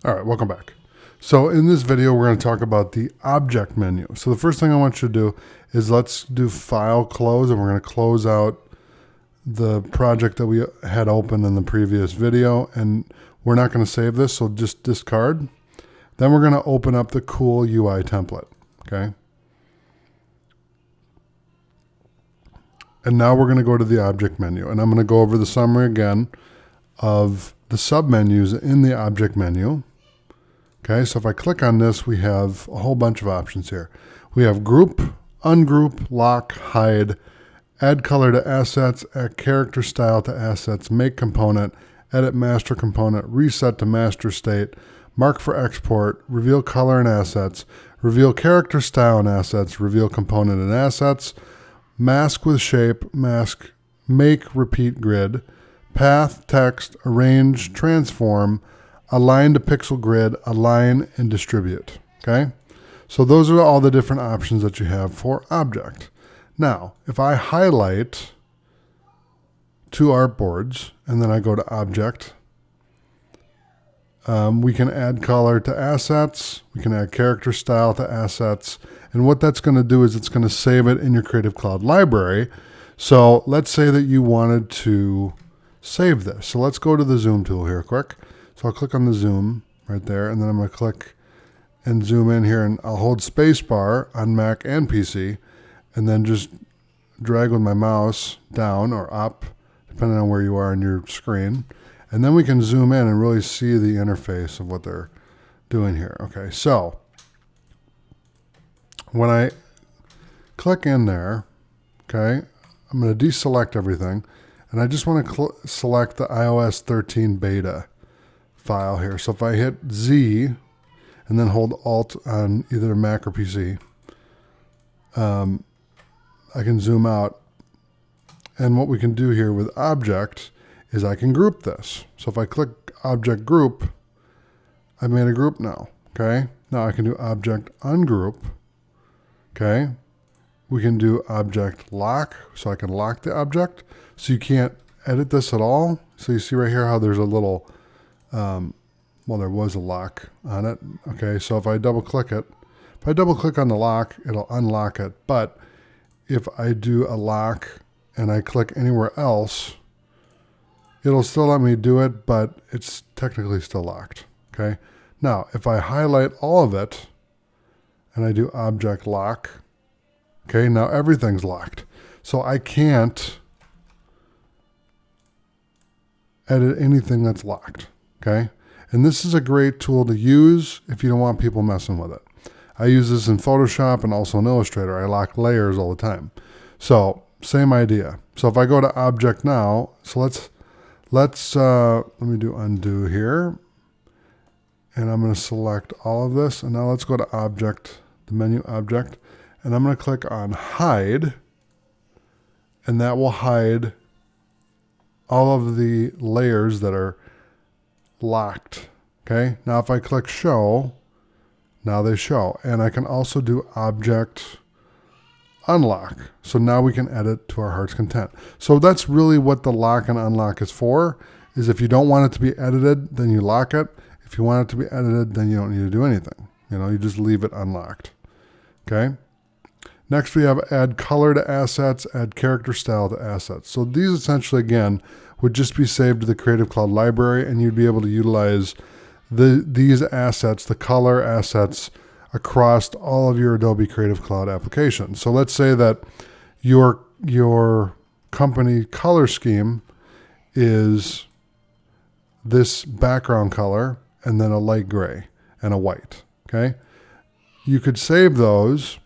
All right, welcome back. So in this video, we're going to talk about the object menu. So the first thing I want you to do is let's do file close, and we're going to close out the project that we had open in the previous video, and we're not going to save this, so just discard. Then we're going to open up the cool UI template, okay? And now we're going to go to the object menu, and I'm going to go over the summary again of the submenus in the object menu. Okay, so if I click on this, we have a whole bunch of options here. We have group, ungroup, lock, hide, add color to assets, add character style to assets, make component, edit master component, reset to master state, mark for export, reveal color in assets, reveal character style in assets, reveal component in assets, mask with shape, mask, make, repeat grid, path, text, arrange, transform, align to pixel grid, align, and distribute. Okay, so those are all the different options that you have for object. Now, if I highlight two artboards and then I go to object, we can add color to assets, we can add character style to assets, and what that's going to do is it's going to save it in your Creative Cloud library. So let's say that you wanted to save this. So let's go to the zoom tool here quick. So I'll click on the zoom right there, and then I'm going to click and zoom in here, and I'll hold spacebar on Mac and PC, and then just drag with my mouse down or up, depending on where you are on your screen. And then we can zoom in and really see the interface of what they're doing here. Okay, so when I click in there, okay, I'm going to deselect everything, and I just want to select the iOS 13 beta file here. So if I hit Z and then hold Alt on either Mac or PC, I can zoom out. And what we can do here with object is I can group this. So if I click object group, I made a group now. Okay. Now I can do object ungroup. Okay. We can do object lock. So I can lock the object. So you can't edit this at all. So you see right here how there's a little well, there was a lock on it. Okay, so if I double click it, if I double click on the lock, it'll unlock it. But if I do a lock and I click anywhere else, it'll still let me do it, but it's technically still locked. Okay, now if I highlight all of it and I do object lock, okay, now everything's locked. So I can't edit anything that's locked. Okay, and this is a great tool to use if you don't want people messing with it. I use this in Photoshop and also in Illustrator. I lock layers all the time. So same idea. So if I go to object now, so let's let me do undo here, and I'm going to select all of this, and now let's go to object, the menu object, and I'm going to click on hide, and that will hide all of the layers that are locked. Okay, now if I click show, now they show, and I can also do object unlock. So now we can edit to our heart's content. So that's really what the lock and unlock is for, is if you don't want it to be edited, then you lock it. If you want it to be edited, then you don't need to do anything. You know, you just leave it unlocked. Okay. Next we have add color to assets, add character style to assets. So these essentially, again, would just be saved to the Creative Cloud library, and you'd be able to utilize these assets, the color assets, across all of your Adobe Creative Cloud applications. So let's say that your company color scheme is this background color and then a light gray and a white. Okay, you could save those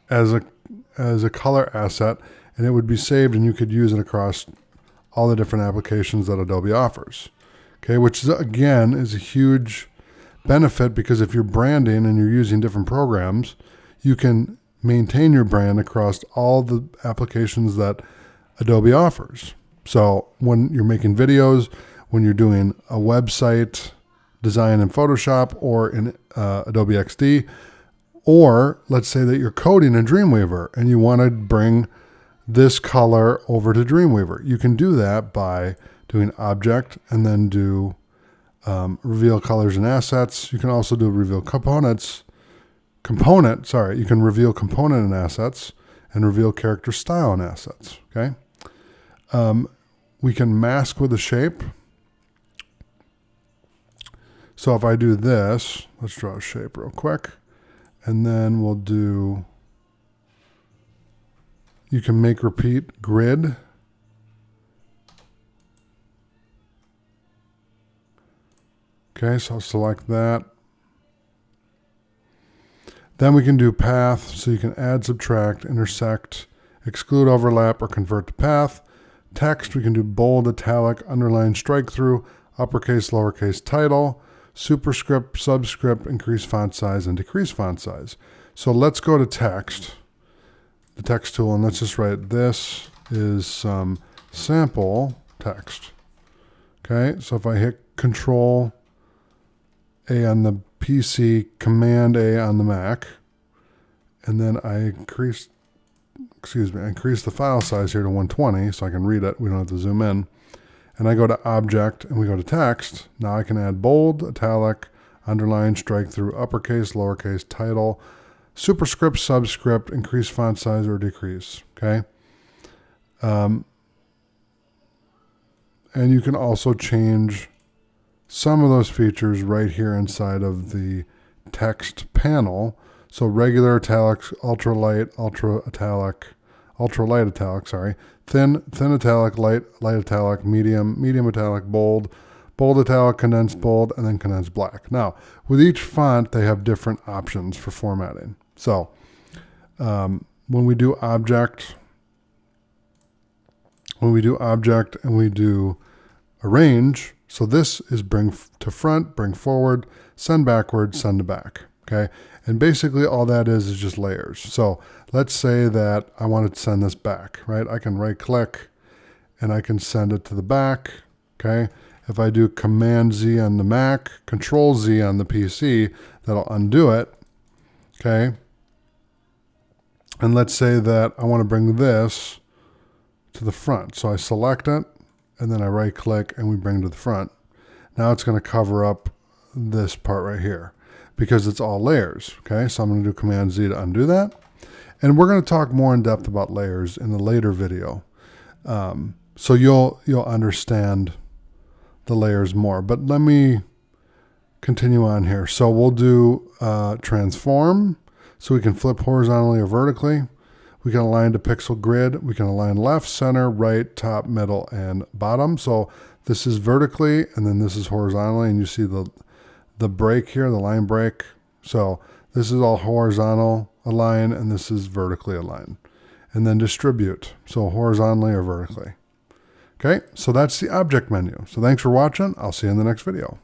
as a color asset, and it would be saved, and you could use it across all the different applications that Adobe offers. Okay, which is, again, is a huge benefit, because if you're branding and you're using different programs, you can maintain your brand across all the applications that Adobe offers. So when you're making videos, when you're doing a website design in Photoshop or in Adobe XD, or let's say that you're coding in Dreamweaver and you want to bring this color over to Dreamweaver. You can do that by doing object and then do reveal colors and assets. You can also do reveal components. You can reveal component and assets and reveal character style and assets. Okay. We can mask with a shape. So if I do this, let's draw a shape real quick, and then we'll do, you can make repeat grid. Okay, so I'll select that. Then we can do path, so you can add, subtract, intersect, exclude, overlap, or convert to path. Text, we can do bold, italic, underline, strike through, uppercase, lowercase, title, superscript, subscript, increase font size, and decrease font size. So let's go to text, the text tool, and let's just write, this is some sample text. Okay, so if I hit Control A on the PC, Command A on the Mac, and then I increase the file size here to 120 so I can read it. We don't have to zoom in. And I go to Object and we go to Text. Now I can add bold, italic, underline, strike through, uppercase, lowercase, title, superscript, subscript, increase font size or decrease. Okay. And you can also change some of those features right here inside of the text panel. So regular italics, ultra light italic, sorry, thin italic, light italic, medium italic, bold italic, condensed bold, and then condensed black. Now, with each font, they have different options for formatting. So when we do object and we do arrange, so this is bring to front, bring forward, send backward, send to back. Okay. And basically all that is just layers. So let's say that I wanted to send this back, right? I can right click and I can send it to the back. Okay. If I do Command Z on the Mac, Control Z on the PC, that'll undo it. Okay. And let's say that I want to bring this to the front. So I select it and then I right click and we bring to the front. Now it's going to cover up this part right here because it's all layers. Okay. So I'm going to do Command Z to undo that. And we're going to talk more in depth about layers in a later video. So you'll understand the layers more, but let me continue on here. So we'll do transform. So we can flip horizontally or vertically. We can align to pixel grid. We can align left, center, right, top, middle, and bottom. So this is vertically, and then this is horizontally, and you see the break here, the line break. So this is all horizontal align, and this is vertically align. And then distribute, so horizontally or vertically. Okay, so that's the object menu. So thanks for watching. I'll see you in the next video.